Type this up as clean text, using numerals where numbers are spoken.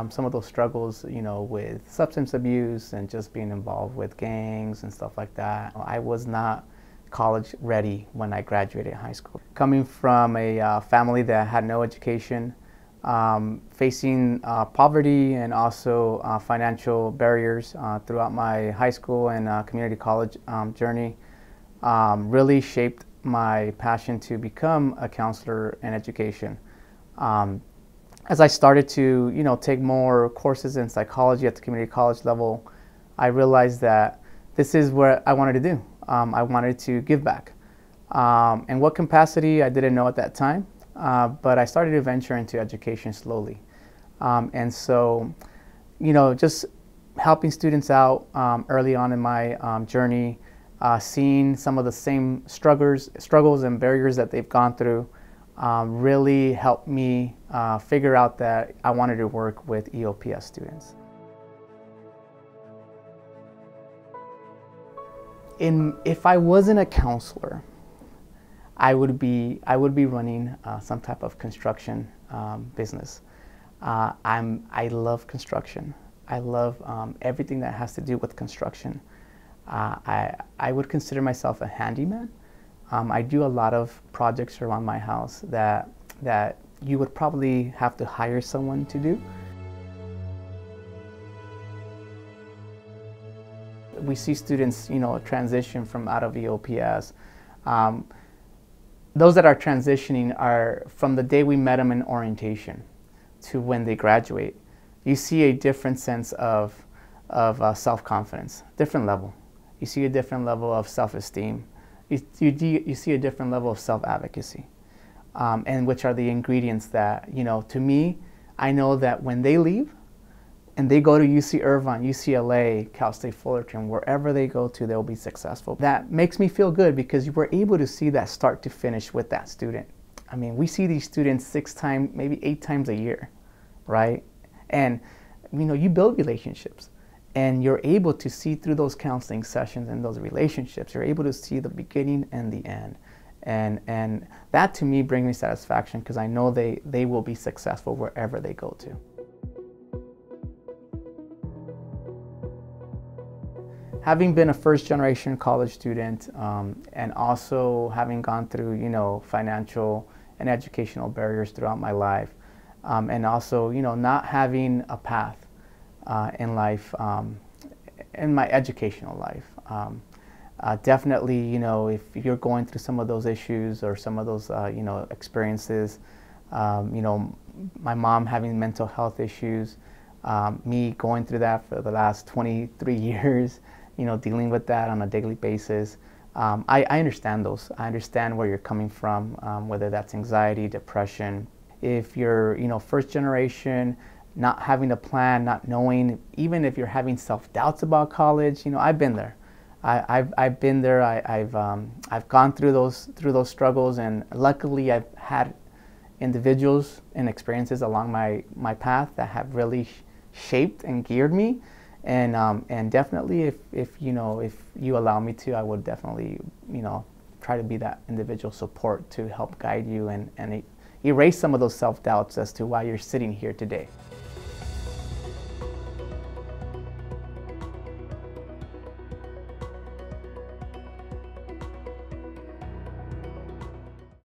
some of those struggles, with substance abuse and just being involved with gangs and stuff like that. I was not college ready when I graduated high school. Coming from a family that had no education, facing poverty and also financial barriers throughout my high school and community college journey really shaped my passion to become a counselor in education. As I started to, take more courses in psychology at the community college level, I realized that this is what I wanted to do. I wanted to give back. In what capacity, I didn't know at that time, but I started to venture into education slowly. And so, just helping students out early on in my journey, seeing some of the same struggles and barriers that they've gone through, really helped me figure out that I wanted to work with EOPS students. If I wasn't a counselor, I would be running some type of construction business. I love construction. I love everything that has to do with construction. I would consider myself a handyman. I do a lot of projects around my house that you would probably have to hire someone to do. We see students, transition from out of EOPS. Those that are transitioning are from the day we met them in orientation to when they graduate. You see a different sense of self-confidence, different level. You see a different level of self-esteem. You see a different level of self-advocacy, and which are the ingredients that, to me, I know that when they leave and they go to UC Irvine, UCLA, Cal State Fullerton, wherever they go to, they'll be successful. That makes me feel good because we're able to see that start to finish with that student. I mean, we see these students 6 times, maybe 8 times a year, right? And, you build relationships. And you're able to see through those counseling sessions and those relationships, you're able to see the beginning and the end. And that to me brings me satisfaction because I know they will be successful wherever they go to. Having been a first-generation college student and also having gone through, financial and educational barriers throughout my life, and also, not having a path in life, in my educational life. Definitely, if you're going through some of those issues or some of those, experiences, my mom having mental health issues, me going through that for the last 23 years, dealing with that on a daily basis. I understand those. I understand where you're coming from, whether that's anxiety, depression. If you're, first generation, not having a plan, not knowing, even if you're having self-doubts about college, I've been there. I've been there. I've gone through those struggles, and luckily I've had individuals and experiences along my path that have really shaped and geared me. And definitely, if you allow me to, I would definitely try to be that individual support to help guide you and erase some of those self-doubts as to why you're sitting here today.